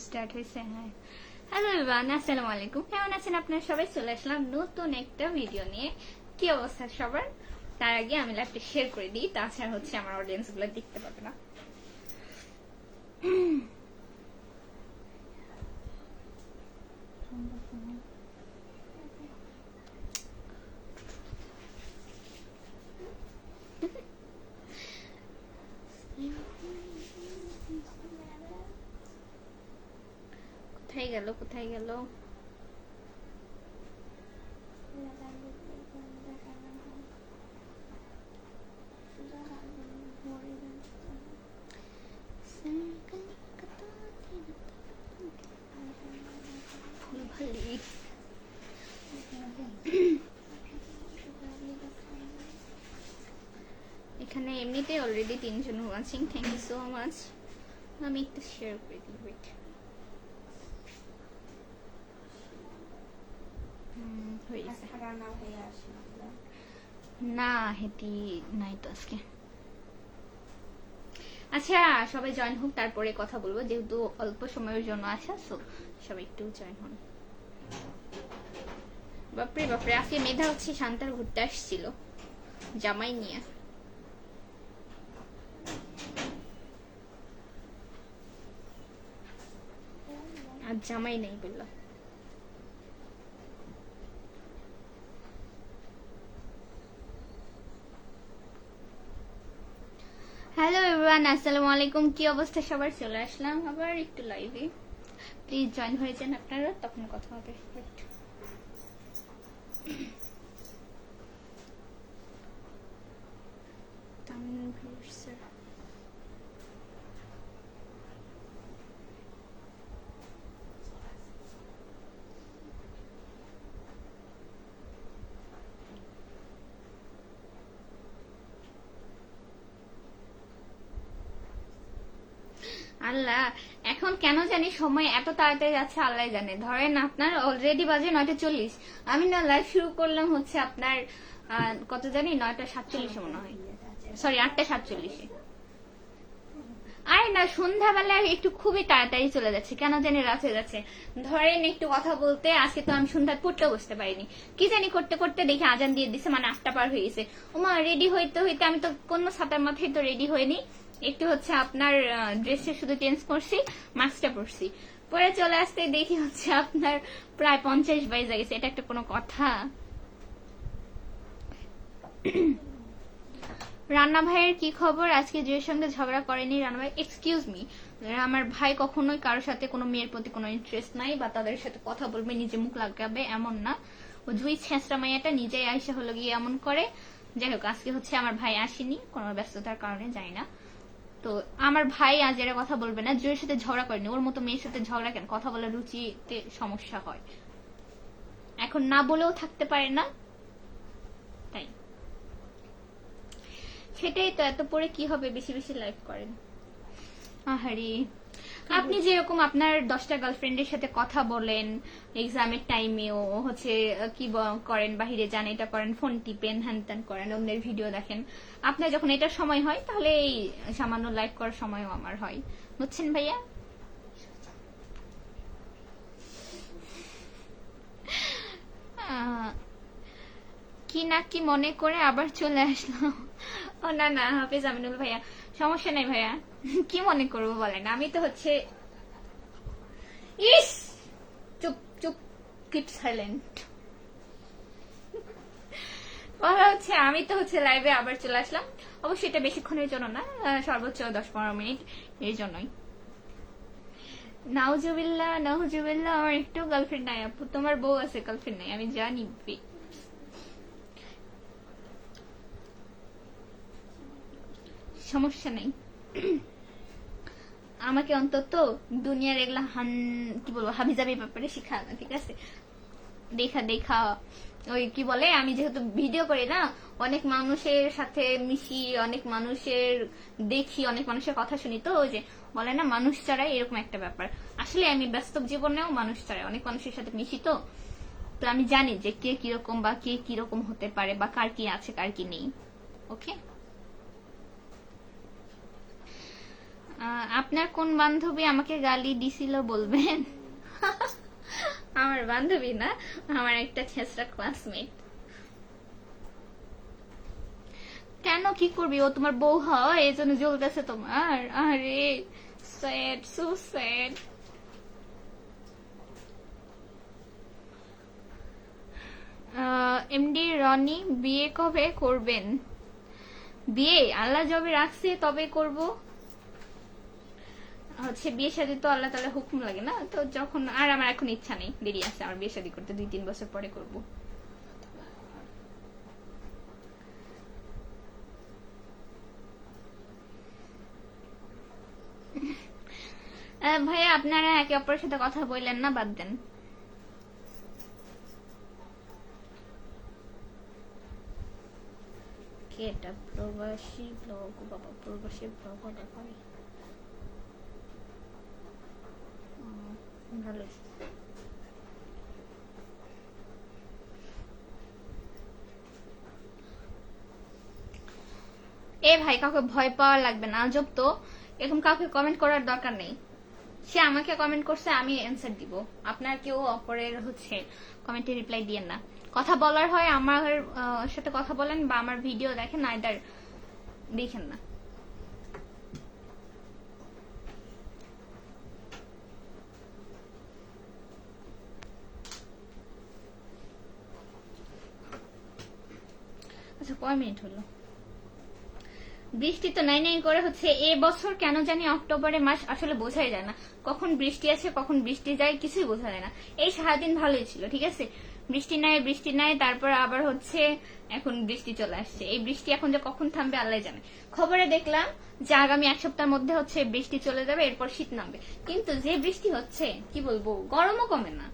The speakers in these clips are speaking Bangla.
স্টার্ট হয়েছে। হ্যাঁ, হ্যালো এভরিওয়ান, আসসালামু আলাইকুম। কেমন আছেন আপনারা সবাই? চলে আসলাম নতুন একটা ভিডিও নিয়ে। কি অবস্থা সবার? তার আগে আমি লাইভটা শেয়ার করে দিই, তাছাড়া হচ্ছে আমার অডিয়েন্স গুলো দেখতে পাবে না। কোথায় গেল কোথায় গেল? এখানে এমনিতে অলরেডি 3 জন watching, thank you so much. আমি একটু শেয়ার করে দিই, ওয়েট। না হেটি নাই তো আজকে। আচ্ছা সবাই জয়েন হোক, তারপরে কথা বলবো, যেহেতু অল্প সময়ের জন্য আসা, সো সবাই একটু জয়েন হন। বাপরে বাপরে, আজকে মেধা হচ্ছে শান্তার ঘুরতে আসছিল জামাই নিয়ে। আর জামাই নেই বললো। হ্যালো এভরিওয়ান, আসসালামু আলাইকুম। কি অবস্থা সবার? চলে আসলাম আবার একটু লাইভে, প্লিজ জয়েন হয়ে যান আপনারা, তখন কথা হবে। তানভীর স্যার, আল্লাহ এখন কেন জানি সময় এত তাড়াতাড়ি যাচ্ছে, আল্লাহ জানে। ধরেন আপনার অলরেডি বাজে 9:40, আমি না লাইভ শুরু করলাম হচ্ছে আপনার কত জানি 9:47 মনে হয়, সরি 8:47। আরে না, সন্ধ্যাবেলা একটু খুবই তাড়াতাড়ি চলে যাচ্ছে, কেন জানি রাত হয়ে যাচ্ছে। ধরেন একটু কথা বলতে, আজকে তো আমি সন্ধ্যা পড়তে বসতে পারিনি, কি জানি করতে করতে দেখি আজান দিয়ে দিছে, মানে 8টা পার হয়ে গেছে। ওমা রেডি হইতে হইতে আমি তো কোনো ছাতার মাথায় তো রেডি হইনি, একটু হচ্ছে আপনার ড্রেসটা শুধু চেঞ্জ করছি, মাস্কটা পরছি, পরে চলে আসতে দেখি হচ্ছে আপনার প্রায় 50 বাইজে গেছে। এটা একটা কোনো কথা? রান্না ভাইয়ের কি খবর? আজকে জুয়ের সঙ্গে ঝগড়া করেনি রান্না ভাই? এক্সকিউজ মি, আমার ভাই কখনোই কারোর সাথে কোনো মেয়ের প্রতি কোনো ইন্টারেস্ট নাই, বা তাদের সাথে কথা বলবে নিজে মুখ লাগাবে এমন না। ও জুই ছেঁচড়া মাইয়াটা নিজেই আইসা হলো গিয়ে এমন করে। যাই হোক, আজকে হচ্ছে আমার ভাই আসেনি, কোনো ব্যস্ততার কারণে, যাই না। তো আমার ভাই আজ এর কথা বলবে না, জুয়ের সাথে ঝগড়া করেনি, ওর মতো মেয়ের সাথে ঝগড়া কেন? কথা বলার রুচিতে সমস্যা হয়, এখন না বলেও থাকতে পারে না, তাই। সেটাই তো, এত পরে কি হবে, বেশি বেশি লাইভ করেন। আহারি, আপনি যেরকম আপনার 10টা গার্লফ্রেন্ডের সাথে কথা বলেন এক্সামের টাইমেও হচ্ছে কি করেন, বাহিরে যান, এটা করেন, ফোন টিপেন, হ্যান ত্যান করেন, অন্যের ভিডিও দেখেন, আপনার যখন এটার সময় হয় তাহলে এই সামান্য লাইভ করার সময়ও আমার হয়, বুঝছেন ভাইয়া? কি না কি মনে করে আবার চলে আসলাম। ও না না, হাফিজ আমিনুল ভাইয়া, সমস্যা নেই ভাইয়া, কি মনে করবো বলেন, আমি তো হচ্ছে ইস চুপ চুপ, কিপ সাইলেন্ট। বলা হচ্ছে আমি তো হচ্ছে লাইভে আবার চলে আসলাম, অবশ্যই এটা বেশিক্ষণের জন্য না, সর্বোচ্চ 10-15 মিনিট, এর জন্যই। নাউজুবিল্লাহ নাউজুবিল্লাহ, আমার একটু গার্লফ্রেন্ড নাই আপু। তোমার বউ আছে, গার্লফ্রেন্ড নাই, আমি জানি। সমস্যা নেই, আমাকে অন্তত দুনিয়ার এগুলা কি বলবো হাবিজাবি ব্যাপারে শিখা না, ঠিক আছে? দেখা দেখা ওই কি বলে, আমি যেহেতু ভিডিও করি না, অনেক মানুষের সাথে মিশি, অনেক মানুষের দেখি, অনেক মানুষের কথা শুনি, তো ওই যে বলে না মানুষ ছাড়াই, এরকম একটা ব্যাপার। আসলে আমি বাস্তব জীবনেও মানুষ ছাড়াই অনেক মানুষের সাথে মিশি, তো তো আমি জানি যে কে কিরকম বা কে কিরকম হতে পারে, বা কার কি আছে কার কি নেই। ওকে, আপনার কোন বান্ধবী আমাকে গালি দিছিল বলবেন? আমার বান্ধবী না, আমার একটা ছেঁচড়া ক্লাসমেট। কেন, কি করবি, ও তোমার বউ হয় এই জন্য জ্বলতেছে তোমার? আরে sad, so sad. MD Rony, বিয়ে কবে করবেন? বিয়ে আল্লাহ যবে রাখছে তবে করব। হচ্ছে বিয়ে শাদী তো আল্লাহ তাআলা হুকুম লাগে না, তো যখন, আর আমার এখন ইচ্ছা নেই, দেরি আছে আমার বিয়ে শাদী করতে, 2-3 বছর পরে করব। ভাইয়া আপনারা একে অপরের সাথে কথা বললেন না, বাদ দেন। কি এটা প্রবাসী ব্লগ? বাবা, প্রবাসী ব্লগ দেখাই ভালো। এ ভাই, কাউকে ভয় পাওয়া লাগবে না, আজব তো। এরকম কাউকে কমেন্ট করার দরকার নেই। সে আমাকে কমেন্ট করছে, আমি অ্যান্সার দিব। আপনার কেউ অপরের হচ্ছে কমেন্টে রিপ্লাই দিয়েন না। কথা বলার হয় আমার সাথে কথা বলেন, বা আমার ভিডিও দেখেন, আইদার দেখেন না। আচ্ছা, কয় মিনিট হলো? বৃষ্টি তো নাই নাই করে হচ্ছে এ বছর, কেন জানি অক্টোবরের মাস আসলে বোঝাই যায় না কখন বৃষ্টি আছে কখন বৃষ্টি যায়, কিছুই বোঝা যায় না। এই সারাদিন ভালোই ছিল, ঠিক আছে, বৃষ্টি নাই, তারপর আবার হচ্ছে এখন বৃষ্টি চলে আসছে। এই বৃষ্টি এখন যে কখন থামবে আল্লাহ জানে। খবরে দেখলাম যে আগামী 1 সপ্তাহের মধ্যে হচ্ছে বৃষ্টি চলে যাবে, এরপর শীত নামবে। কিন্তু যে বৃষ্টি হচ্ছে, কি বলবো, গরমও কমে না।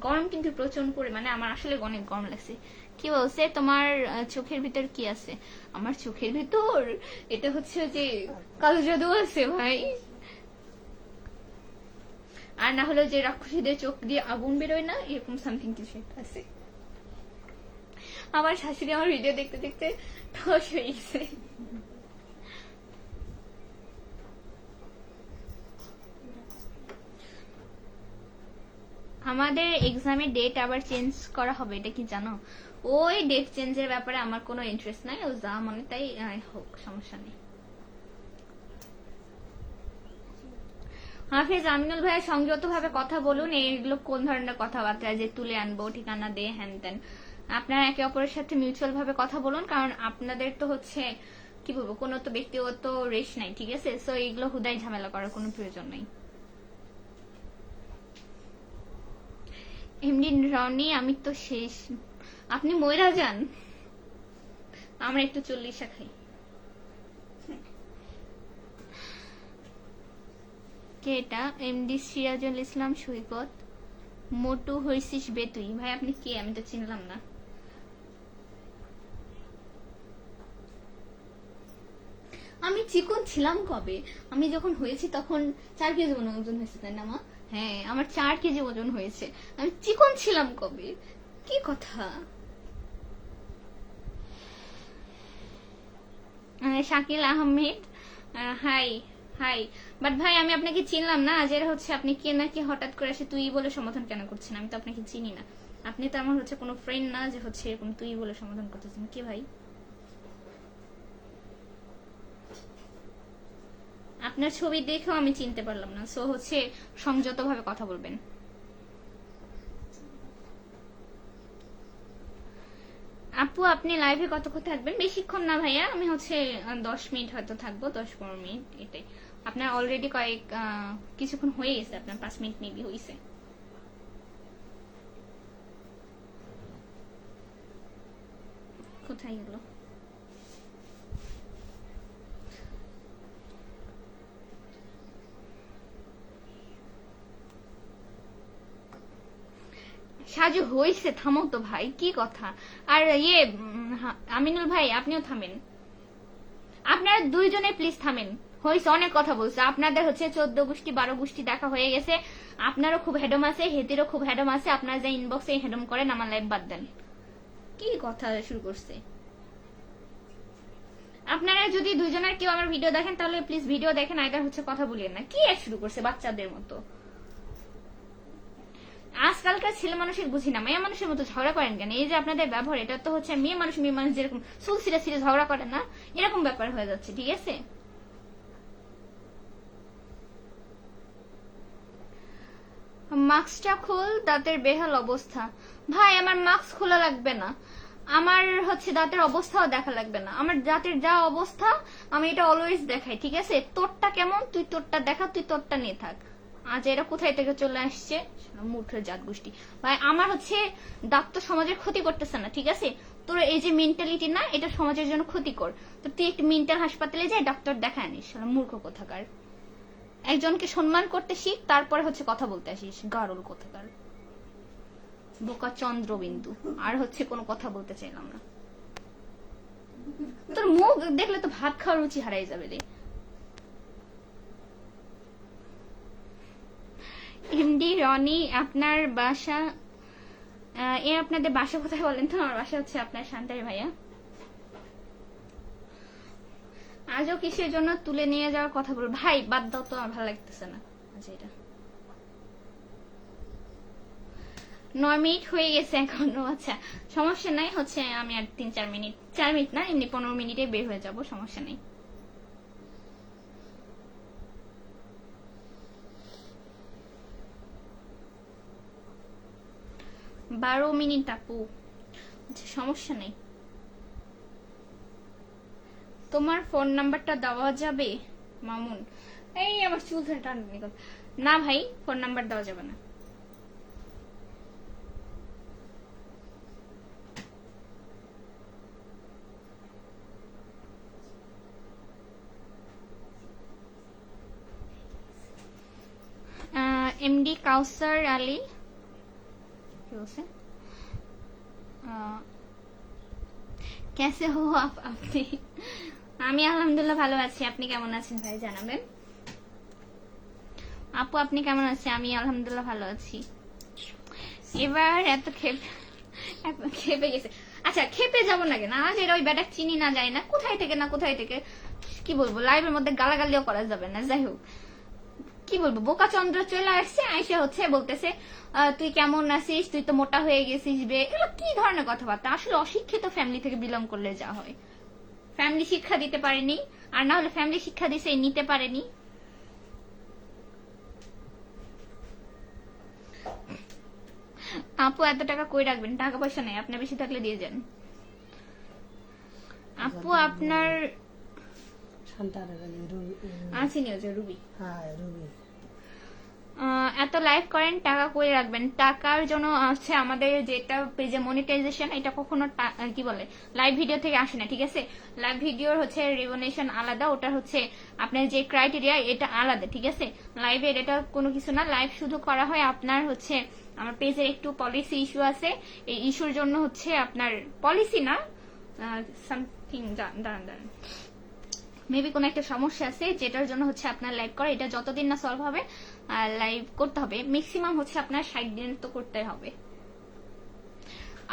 গরম কিন্তু প্রচন্ড পরিমাণে, আমার আসলে অনেক গরম লাগছে। কি বলছে, তোমার চোখের ভিতর কি আছে? আমার চোখের ভিতর এটা হচ্ছে যে কালো জাদু আছে ভাই। আর না হলে যে রাক্ষসীদের চোখ দিয়ে আগুন বেরোয় না, এরকম সামথিং কিছু একটা আছে। আমার শাশুড়ি আমার ভিডিও দেখতে দেখতে ঠস হয়ে গেছে। আমাদের এক্সামের ডেট আবার চেঞ্জ করা হবে, এটা কি জানো? ওই ডেট চেঞ্জের ব্যাপারে আমার কোনো ইন্টারেস্ট নাই, ও যা মনে তাই হোক, সমস্যা নেই। হাফিজ আমিনুল ভাইয়ের সংযত ভাবে কথা বলুন। এইগুলো কোন ধরনের কথাবার্তা যে তুলে আনবো, ঠিকানা দে, হ্যান ত্যান? আপনারা একে অপরের সাথে মিউচুয়াল ভাবে কথা বলুন, কারণ আপনাদের তো হচ্ছে কি বলবো, কোনো তো ব্যক্তিগত রেশ নাই, ঠিক আছে? সো এইগুলো হুদাই ঝামেলা করার কোনো প্রয়োজন নাই। এমনি রনি, আমি তো শেষ, আপনি ময়রা যান, আমরা একটু 40 খাই। কে এটা? এমডি সিরাজুল ইসলাম সৈকত। মোটু হইছিস বে তুই? ভাই আপনি কে? আমি তো চিনলাম না। আমি চিকন ছিলাম কবে? আমি যখন হয়েছি তখন 4 কেজি ওজন হয়েছে, তাই না মা? হ্যাঁ, আমার 4 কেজি ওজন হয়েছে। আমি চিকন ছিলাম কবে? কি কথা? Shakil Ahmed, high high. But ভাই, আমি আপনাকে চিনলাম না, যে হচ্ছে আপনি কে নাকি হঠাৎ করে এসে তুই বলে সমাধান কেন করছেন? আমি তো আপনাকে চিনি না। আপনি তো আমার হচ্ছে কোনো ফ্রেন্ড না যে হচ্ছে এরকম তুই বলে সমাধান করতেছেন। কি ভাই, আপনার ছবি দেখেও আমি চিনতে পারলাম না। সো হচ্ছে সংযত ভাবে কথা বলবেন। আপু, আপনি লাইভে কতক্ষণ থাকবেন? বেশিক্ষণ না ভাইয়া, আমি হচ্ছে 10 মিনিট হয়তো থাকবো, 10-15 মিনিট, এটাই। আপনার অলরেডি কিছুক্ষণ হয়ে গেছে, আপনার 5 মিনিট মেবি হয়েছে। কোথায় গেল? সাজু হয়েছে, থামো তো ভাই, কি কথা? আর ইয়ে আমিনুল ভাই, আপনিও থামেন। আপনারা দুইজনে প্লিজ থামেন। হয়েছে, অনেক কথা বলছে। আপনাদের হচ্ছে 14 গোষ্ঠী 12 গোষ্ঠী দেখা হয়ে গেছে। আপনারও খুব হেডম আছে, হেতিরও খুব হেডম আছে। আপনারা যে ইনবক্সে হেডম করেন, আমার লাইভ বাদ দেন। কি কথা শুরু করছে? আপনারা যদি দুজনের কেউ আমার ভিডিও দেখেন তাহলে প্লিজ ভিডিও দেখেন, আইদার হচ্ছে কথা বলিয়েন না। কি এক শুরু করছে বাচ্চাদের মতো। আজকালকার ছেলে মানুষের বুঝি না, মেয়ে মানুষের মতো ঝগড়া করেন কেন? এই যে আপনাদের ব্যবহার, এটা তো হচ্ছে মেয়ে মানুষ যেরকম সুল সিরে সিরে ঝগড়া করে না, এরকম ব্যাপার হয়ে যাচ্ছে। ঠিক আছে, মাস্কটা খুল, দাঁতের বেহাল অবস্থা। ভাই আমার মাস্ক খোলা লাগবে না, আমার হচ্ছে দাঁতের অবস্থাও দেখা লাগবে না। আমার দাঁতের যা অবস্থা আমি এটা অলওয়েজ দেখাই। ঠিক আছে, তোরটা কেমন তুই তোরটা দেখা, তুই তোরটা নিয়ে থাক। আজ এরা কোথায় থেকে চলে আসছে, মূর্খের জাত গোষ্ঠী। ভাই আমার হচ্ছে দাঁত তো সমাজের ক্ষতি করতেছে না। ঠিক আছে, তোর এই যে মেন্টালিটি না, এটা সমাজের জন্য ক্ষতিকর। তো তুই একটু মেন্টাল হাসপাতালে যাই ডাক্তার দেখা আনিস, মূর্খ কোথাকার। একজনকে সম্মান করতে শিখ, তারপরে হচ্ছে কথা বলতে আসিস, গারল কোথাকার, বোকা চন্দ্রবিন্দু। আর হচ্ছে কোনো কথা বলতে চাইলাম না। তোর মুখ দেখলে তো ভাত খাওয়ার রুচি হারাই যাবে রে। এমডি রনি, আপনার বাসা আপনাদের বাসা কোথায় বলেন তো? আমার বাসা হচ্ছে আপনার শান্তারি ভাইয়া। আজও কিসের জন্য তুলে নিয়ে যাওয়ার কথা বল? ভাই বাদ দাও তো, আমার ভালো লাগতেছে না আচ্ছা। এটা 9 মিনিট হয়ে গেছে এখনো। আচ্ছা সমস্যা নাই, হচ্ছে আমি আর 3-4 মিনিট, 4 মিনিট না এমনি 15 মিনিটে বের হয়ে যাব, সমস্যা নেই। বারো মিনিট আপু, আচ্ছা সমস্যা নেই। তোমার ফোন নাম্বারটা দেওয়া যাবে? মামুন, এই আমার চুল ধরে টান না ভাই, ফোন নাম্বার দেওয়া যাবে না। এমডি কাউসার আলী কি বলছে? কেসে হো আপনি? আমি আলহামদুলিল্লাহ ভালো আছি, আপনি কেমন আছেন ভাই জানাবেন। আপু আপনি কেমন আছেন? আমি আলহামদুলিল্লাহ ভালো আছি। এবার এত খেপে গেছে। আচ্ছা খেপে যাবো না কেন, আজ এর ওই ব্যাটা চিনি না যায় না কোথায় থেকে কি বলবো, লাইভের মধ্যে গালাগালিও করা যাবে না। যাই হোক কি বলবো, বোকা চন্দ্র চলে আসছে, আইসা হচ্ছে বলতেছে তুই কেমন আছিস, তুই তো মোটা হয়ে গেছিস বে। এগুলো কি ধরনের কথাবার্তা? আসলে অশিক্ষিত ফ্যামিলি থেকে বিলং করলে যা হয়। ফ্যামিলি শিক্ষা দিতে পারেনি, আর না হলে ফ্যামিলি শিক্ষা দিছে নিতে পারেনি। আপু এত টাকা কই রাখবেন? টাকা পয়সা নেই, আপনার বেশি থাকলে দিয়ে যান। আপু আপনার আছি নিউজ রুবি, এত লাইভ করেন, টাকা কই রাখবেন? টাকার জন্য হচ্ছে আমাদের যেটা পেজে মনিটাইজেশন, এটা কখনো কি বলে লাইভ ভিডিও থেকে আসে না। ঠিক আছে, লাইভ ভিডিওর হচ্ছে রেভুনেশন আলাদা, ওটা হচ্ছে আপনার যে ক্রাইটেরিয়া এটা আলাদা। ঠিক আছে, লাইভের এটা কোনো কিছু না, লাইভ শুধু করা হয় আপনার হচ্ছে আমার পেজের একটু পলিসি ইস্যু আছে, এই ইস্যুর জন্য হচ্ছে আপনার পলিসি না সামথিং দাঁড়ান মেবি কোনো একটা সমস্যা আছে যেটার জন্য হচ্ছে আপনার লাইভ করা, এটা যতদিন না সলভ হবে লাইভ করতে হবে। ম্যাক্সিমাম হচ্ছে আপনার 60 দিন তো করতে হবে।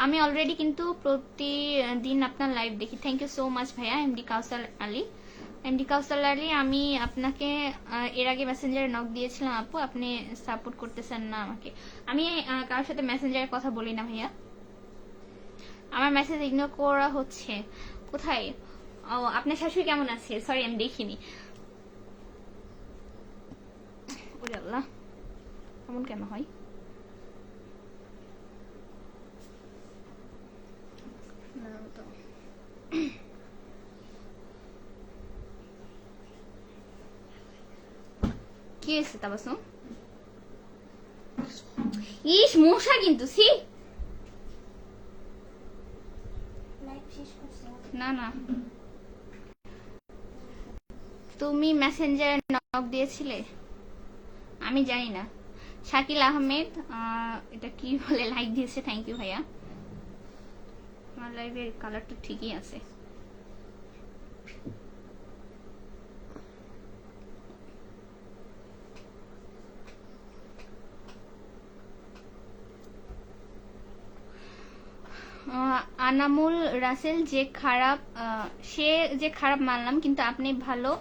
আমি অলরেডি কিন্তু প্রতিদিন আপনার লাইভ দেখি। থ্যাংক ইউ সো মাচ ভাইয়া এমডি কাউসার আলী। এমডি কাউসার আলী, আমি আপনাকে এর আগে মেসেঞ্জারে নক দিয়েছিলাম আপু, আপনি সাপোর্ট করতেছেন না আমাকে। আমি কারোর সাথে মেসেঞ্জারে কথা বলি না ভাইয়া, আমার মেসেজ ইগনোর করা হচ্ছে। কোথায়? ও আপনার শাশুড়ি কেমন আছে? সরি আমি দেখিনি। ওরে আল্লাহ, এমন কেন হয়? কি হয়েছে তাবাসুম? ইস মশা কিন্তু সি না তুমি মেসেঞ্জারে নক দিয়েছিলে? আমি জানি না। শাকিল আহমেদ এটা কি বলে লাইক দিয়েছে, থ্যাংক ইউ ভাইয়া। আমার লাইভের কালারটা ঠিকই আছে। আনামুল রাসেল যে খারাপ, সে যে খারাপ মানলাম, কিন্তু আপনি ভালো,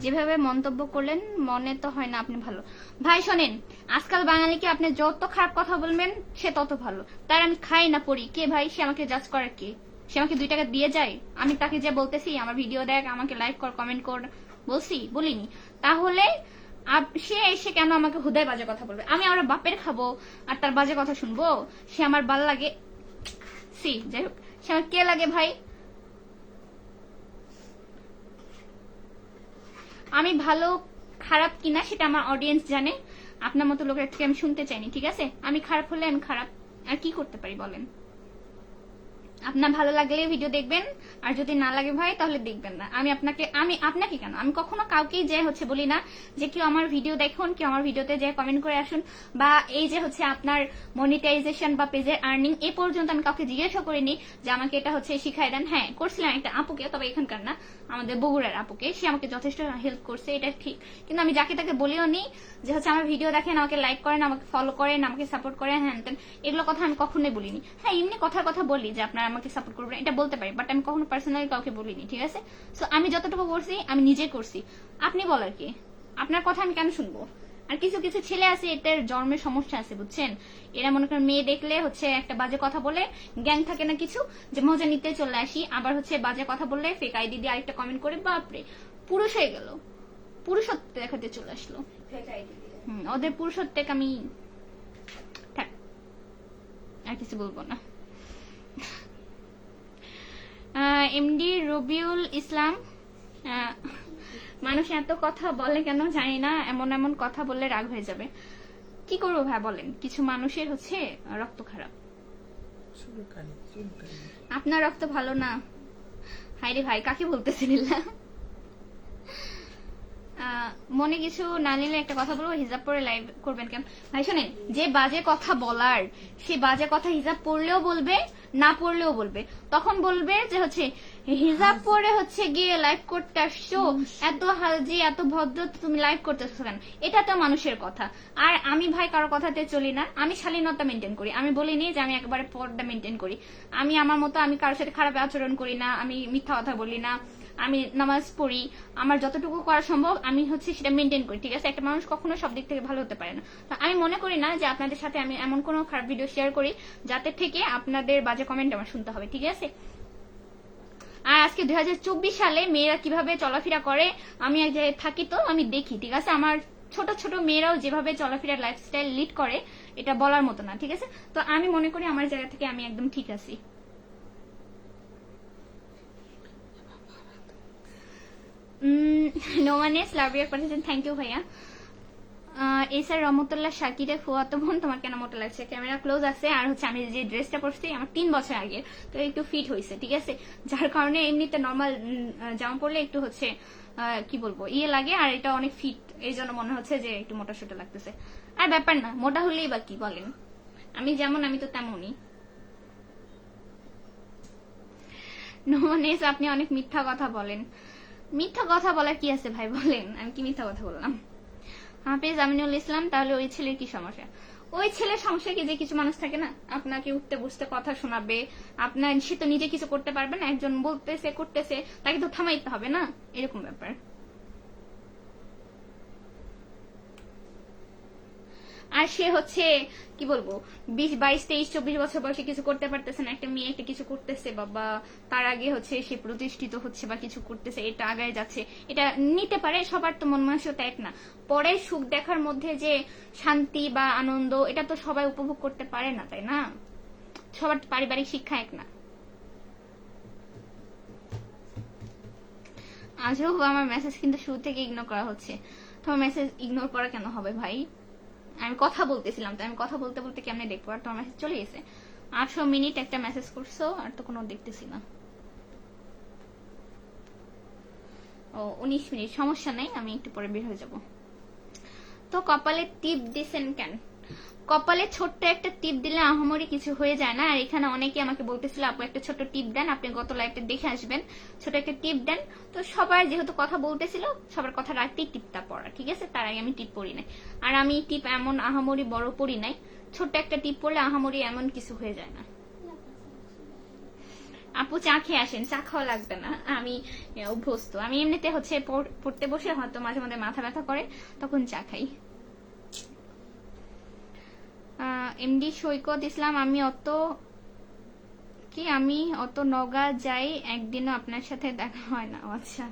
যেভাবে মন্তব্য করলেন মনে তো হয় না আপনি ভালো। ভাই শোনেন, আজকাল বাঙালিকে আপনি যত খারাপ কথা বলবেন সে তত ভালো। তার আমি খাই না পড়ি, কে ভাই সে আমাকে জাজ করার কে? সে আমাকে 2 টাকা দিয়ে যায়? আমি তাকে যে বলতেছি আমার ভিডিও দেখ, আমাকে লাইক কর, কমেন্ট কর, বলছি? বলিনি। তাহলে সে এসে কেন আমাকে হুদায় বাজে কথা বলবে? আমি আমার বাপের খাবো আর তার বাজে কথা শুনবো? সে আমার ভাল লাগে? সি যাই হোক, সে আমার কে লাগে ভাই? আমি ভালো খারাপ কিনা সেটা আমার অডিয়েন্স জানে, আপনার মতো লোকের থেকে আমি শুনতে চাইনি, ঠিক আছে? আমি খারাপ হলে আমি খারাপ, আর কি করতে পারি বলেন? আপনার ভালো লাগলে ভিডিও দেখবেন, আর যদি না লাগে ভাই তাহলে দেখবেন না। আমি আপনাকে কেন, আমি কখনো কাউকেই যে হচ্ছে বলি না যে কেউ আমার ভিডিও দেখুন, কেউ আমার ভিডিওতে যে কমেন্ট করে আসুন, বা এই যে হচ্ছে আপনার মনিটাইজেশন বা পেজের আর্নিং, এ পর্যন্ত আমি কাউকে জিজ্ঞাসা করিনি যে আমাকে এটা হচ্ছে শিখাই দেন। হ্যাঁ করছিলাম একটা আপুকে, তবে এখানকার না, আমাদের বগুড়ার আপুকে, সে আমাকে যথেষ্ট হেল্প করছে, এটা ঠিক। কিন্তু আমি যাকে তাকে বলিও নি যে হচ্ছে আমার ভিডিও দেখেন, আমাকে লাইক করেন, আমাকে ফলো করেন, আমাকে সাপোর্ট করেন, হ্যান তেন, এগুলো কথা আমি কখনোই বলিনি। হ্যাঁ এমনি কথার কথা বলি যে আপনারা আমাকে সাপোর্ট করবেন, এটা বলতে পারি, বাট আমি কখনো পার্সোনালি কাউকে বলিনি, ঠিক আছে? সো আমি যতটুকু করছি আমি নিজে করছি, আপনি বলার কি? আপনার কথা আমি কেন শুনবো? আর কিছু কিছু ছেলে আছে, এটার জন্মের সমস্যা আছে, বুঝছেন? এরা মনে করেন মেয়ে দেখলে হচ্ছে একটা বাজে কথা বলে, গ্যাং থাকে না কিছু, যে মজা নিতে চলে আসি, আবার হচ্ছে বাজে কথা বললে ফেক আইডি দিয়ে আরেকটা কমেন্ট করে, বাপরে পুরুষ হয়ে গেল, পুরুষত্ব দেখাতে চলে আসলো। ওদের পুরুষত্বেক আমি থাক, আর কিছু বলবো না। এমডি রবিউল ইসলাম, মানুষ এত কথা বলে কেন জানি না, এমন এমন কথা বললে রাগ হয়ে যাবে। কি করবো ভাই বলেন, কিছু মানুষের হচ্ছে রক্ত খারাপ। আপনার রক্ত ভালো না? হাইরে ভাই কাকে বলতেছিলেন? মনে কিছু না নিলে একটা কথা বলবো, হিজাব পরে লাইভ করবেন কেন? ভাই শোনেন, যে বাজে কথা বলার, সে বাজে কথা হিজাব পড়লেও বলবে, না পড়লেও বলবে। তখন বলবে যে হচ্ছে হিজাব পরে হচ্ছে গিয়ে লাইভ করতে আসছো, এত হাজি এত ভদ্র, তুমি লাইভ করতেছো কেন? এটা তো মানুষের কথা। আর আমি ভাই কারো কথাতে চলি না, আমি শালীনতা মেনটেন করি। আমি বলিনি যে আমি একেবারে পর্দা মেনটেন করি। আমি আমার মতো, আমি কারোর সাথে খারাপ আচরণ করি না, আমি মিথ্যা কথা বলি না, আমি নামাজ পড়ি, আমার যতটুকু করা সম্ভব আমি হচ্ছে সেটা মেনটেন করি, ঠিক আছে? একটা মানুষ কখনো সব দিক থেকে ভালো হতে পারে না। আমি মনে করি না যে আপনাদের সাথে আমি এমন কোনো খারাপ ভিডিও শেয়ার করি যাতে থেকে আপনাদের বাজে কমেন্ট আমার শুনতে হবে, ঠিক আছে? আর আজকে 2024 সালে মেয়েরা কিভাবে চলাফেরা করে, আমি এক জায়গায় থাকি তো আমি দেখি, ঠিক আছে? আমার ছোট ছোট মেয়েরাও যেভাবে চলাফেরা লাইফস্টাইল লিড করে, এটা বলার মতো না, ঠিক আছে? তো আমি মনে করি আমার জায়গা থেকে আমি একদম ঠিক আছি। নোমানেস লাভিয়ার পাঠিয়েছেন, থ্যাংক ইউ ভাইয়া। এসআর রহমতুল্লাহ শাকিরের ফুয়াতো বোন, তোমার কেন মোটা লাগছে? ক্যামেরা ক্লোজ আছে, আর হচ্ছে আমি যে ড্রেসটা পরছি আমার 3 বছর আগে, তো একটু ফিট হয়েছে, ঠিক আছে? যার কারণে এমনিতে নর্মাল জামা পরলে একটু হচ্ছে কি বলবো ইয়ে লাগে, আর এটা অনেক ফিট, এই জন্য মনে হচ্ছে যে একটু মোটা সোটা লাগতেছে। আর ব্যাপার না, মোটা হলেই বা কি বলেন, আমি যেমন আমি তো তেমনই। নোমানেস আপনি অনেক মিথ্যা কথা বলেন। মিথ্যা কথা বলার কি আছে ভাই বলেন? আমি কি মিথ্যা কথা বললাম? হাফিজ আমিনুল ইসলাম, তাহলে ওই ছেলের কি সমস্যা? ওই ছেলের সমস্যা কি যে কিছু মানুষ থাকে না আপনাকে উঠতে বসতে কথা শোনাবে, আপনার সে তো নিজে কিছু করতে পারবে না, একজন বলতেছে করতেছে তাকে তো থামাইতে হবে না, এরকম ব্যাপার। আর সে হচ্ছে কি বলবো 20, 22, 23, 24 বছর বয়সে কিছু করতে পারতেছে না, একটা মেয়ে একটা কিছু করতেছে বাবা, তার আগে হচ্ছে সে প্রতিষ্ঠিত হচ্ছে বা কিছু করতেছে, এটা আগায় যাচ্ছে, এটা নিতে পারে। সবার তো মন মানসিকতা এক না, পরে সুখ দেখার মধ্যে যে শান্তি বা আনন্দ, এটা তো সবাই উপভোগ করতে পারে না, তাই না? সবার পারিবারিক শিক্ষা এক না। আজও আমার মেসেজ কিন্তু শুরু থেকে ইগনোর করা হচ্ছে। তোমার মেসেজ ইগনোর করা কেন হবে ভাই? আমি কথা বলতেছিলাম, তো আমি কথা বলতে বলতে কেমনে দেখবো? আর তোমার মেসেজ চলে গেছে। 800 মিনিট একটা মেসেজ করছো, আর তো কোনো দেখতেছি না। ও 19 মিনিট, সমস্যা নাই, আমি একটু পরে বের হয়ে যাব। তো কপালে টিপ দিছেন কেন? কপালে ছোট্ট একটা টিপ দিলে আহামরি কিছু হয়ে যায় না। আর এখানে অনেকে আমাকে বলতেছিল আপু একটা ছোট টিপ দেন, আপনি গত লাইভটা দেখে আসবেন, ছোট একটা টিপ দেন। তো সবাই যেহেতু কথা বলতেছিল, সবার কথা রাখতেই টিপটা পড়া, ঠিক আছে? তার আগে আমি টিপ পড়ি নাই। আর আমি টিপ এমন আহামরি বড় পড়ি নাই, ছোট্ট একটা টিপ পড়লে আহামরি এমন কিছু হয়ে যায় না। আপু চা খেয়ে আসেন, চা খাওয়া লাগবে না, আমি অভ্যস্ত। আমি এমনিতে হচ্ছে পড়তে বসে হয়তো মাঝে মাঝে মাথা ব্যথা করে, তখন চা খাই। এমডি সৈকত ইসলাম, আমি অত নগা যাই, একদিনও আপনার সাথে দেখা হয় না। আচ্ছা,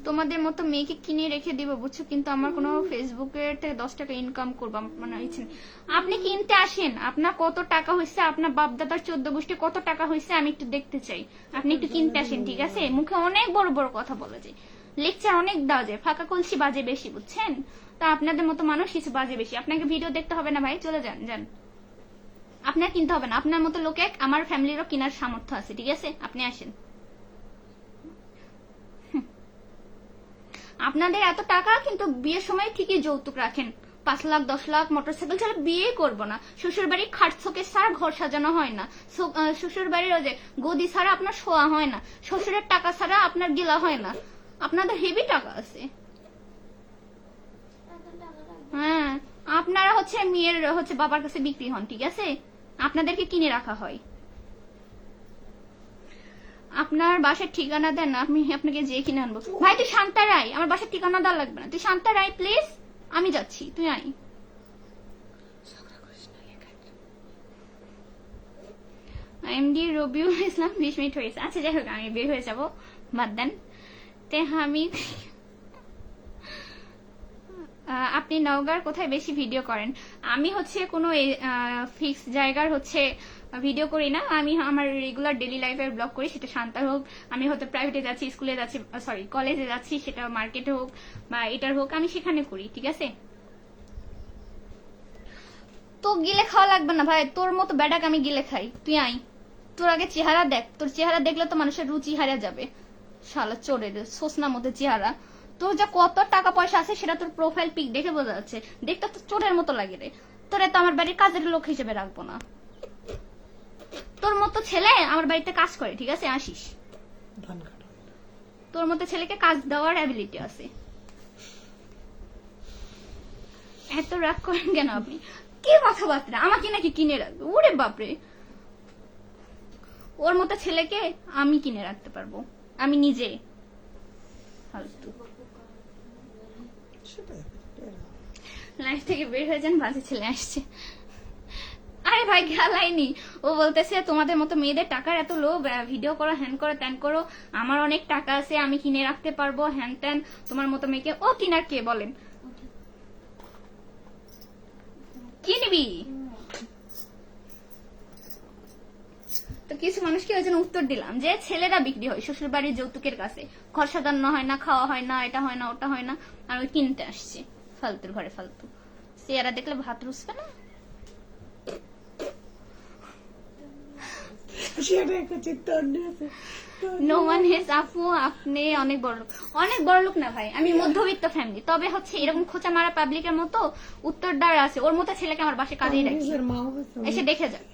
তোমাদের মতো মেয়েকে কিনে রেখে দিব বুঝছো, কিন্তু আমার কোনো ফেসবুকের থেকে 10 টাকা ইনকাম করবো মানে ইচ্ছে নেই। আপনি কিনতে আসেন, আপনার কত টাকা হয়েছে, আপনার বাপদাদার 14 গোষ্ঠী কত টাকা হয়েছে আমি একটু দেখতে চাই। আপনি একটু কিনতে আসেন, ঠিক আছে? মুখে অনেক বড় বড় কথা বলা যায়, লেকচার অনেক দেওয়া যায়, ফাঁকা কলসি বাজে বেশি, বুঝছেন? তা আপনাদের মতো মানুষ কিছু বাজে বেশি। আপনাকে ভিডিও দেখতে হবে না ভাই, চলে যান যান। আপনার কিনতে হবে না, আপনার মতো লোকে আমার ফ্যামিলিরও কেনার সামর্থ্য আছে, ঠিক আছে? আপনি আসেন। আপনাদের এত টাকা, কিন্তু বিয়ের সময় ঠিকই যৌতুক রাখেন, 5 লাখ 10 লাখ মোটরসাইকেল ছাড়া বিয়ে করবো না। শ্বশুর বাড়ির খাট শোকেস ছাড়া ঘর সাজানো হয় না, শ্বশুর বাড়ির যে গদি ছাড়া আপনার শোয়া হয় না, শ্বশুরের টাকা ছাড়া আপনার গিলা হয় না। আপনাদের হেভি টাকা আছে। হ্যাঁ, আপনারা হচ্ছে মেয়ের হচ্ছে বাবার কাছে বিক্রি হন, ঠিক আছে? আপনাদেরকে কিনে রাখা হয়। আপনার বাসার ঠিকানা দেন, আমি আপনাকে যে কিনে আনবো। ভাই তুই শান্তা রায়, আমার বাসার ঠিকানা দেওয়া লাগবে না, তুই শান্তা রায় প্লিজ, আমি যাচ্ছি, তুই I. MD Rabiul Islam, 20 minute হয়েছে। আচ্ছা যাই হোক, আমি বের হয়ে যাবো, বাদ দেন। আমি আপনি নওগাঁর কোথায় বেশি ভিডিও করেন? আমি হচ্ছে কোনো ফিক্স জায়গার হচ্ছে ভিডিও করি না, আমি আমার রেগুলার ডেইলি লাইফের ব্লগ করি, সেটা শান্তার হোক, আমি হয়তো প্রাইভেটে যাচ্ছি, স্কুলে যাচ্ছি, সরি কলেজে যাচ্ছি, সেটা মার্কেটে হোক বা এটার হোক, আমি সেখানে করি, ঠিক আছে? তো গিলে খাওয়া লাগবে না ভাই, তোর মতো ব্যাডাক আমি গিলে খাই, তুই আই। তোর আগে চেহারা দেখ, তোর চেহারা দেখলে তো মানুষের রুচি হারিয়ে যাবে। শালা চোরের সোসনা মধ্যে চেহারা, তোর যা কত টাকা পয়সা আছে সেটা তোর প্রোফাইল পিক দেখে বোঝা যাচ্ছে, দেখতে তো চোরের মতো লাগে রে। তোরে তো আমার বাড়ির কাজের লোক হিসেবে রাখবো না। তোর মতো ছেলে আমার বাড়িতে কাজ করে, ঠিক আছে? আসিস, তোর মতো ছেলেকে কাজ দেওয়ার অ্যাবিলিটি আছে। এত রাগ করেন কেন আপনি? কি কথাবার্তা, আমাকে নাকি কিনে রাখবে? ওরে বাপরে, ওর মতো ছেলেকে আমি কিনে রাখতে পারবো, আমি নিজে। ফালতু, লাইফ থেকে বের হয়ে যান, বাজে ছেলে আসছে। আরে ভাই খেলাইনি, ও বলতেছে তোমাদের মতো মেয়েদের টাকার এত লোভ, ভিডিও করো, হ্যান করো, ত্যান করো, আমার অনেক টাকা আছে, আমি কিনে রাখতে পারবো, হ্যান ত্যান। তোমার মতো মেয়েকে ও কিনার কে বলেন? কি নিবি? তো কিছু মানুষকে ওই জন্য উত্তর দিলাম যে ছেলেরা বিক্রি হয় শ্বশুর বাড়ির যৌতুকের কাছে, ঘর সাজানো হয় না, খাওয়া হয় না, এটা হয় না, ওটা হয় না, আর ওই কিনতে আসছে। ফালতুর ঘরে ফালতু, চেহারা দেখলে ভাত রুসবে না। নো ওয়ান হেজ আপু, আপনি অনেক বড় লোক। অনেক বড় লোক না ভাই, আমি মধ্যবিত্ত ফ্যামিলি, তবে হচ্ছে এরকম খোঁচা মারা পাবলিকের মতো উত্তরদার আছে, ওর মতো ছেলেকে আমার বাসায় কাজেই রাখি, এসে দেখে যাক।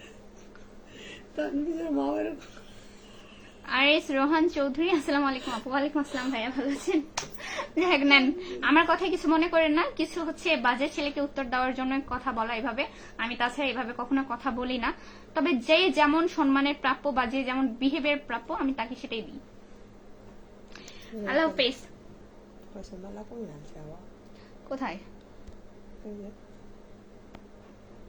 আরিস রোহান চৌধুরী, আসসালামু আলাইকুম আপু। ওয়ালাইকুম আসসালাম ভাইয়া, ভালো আছেন? দেখ নেন, আমার কথায় কিছু মনে করেন না, কিছু হচ্ছে বাজে ছেলেকে উত্তর দেওয়ার জন্য কথা বলা এভাবে, আমি তাছাড়া এভাবে কখনো কথা বলি না। তবে যে যেমন সম্মানের প্রাপ্য বা যে যেমন বিহেভিয়ার প্রাপ্য, আমি তাকে সেটাই দিই। আল্লাহ হাফেজ। কোথায়?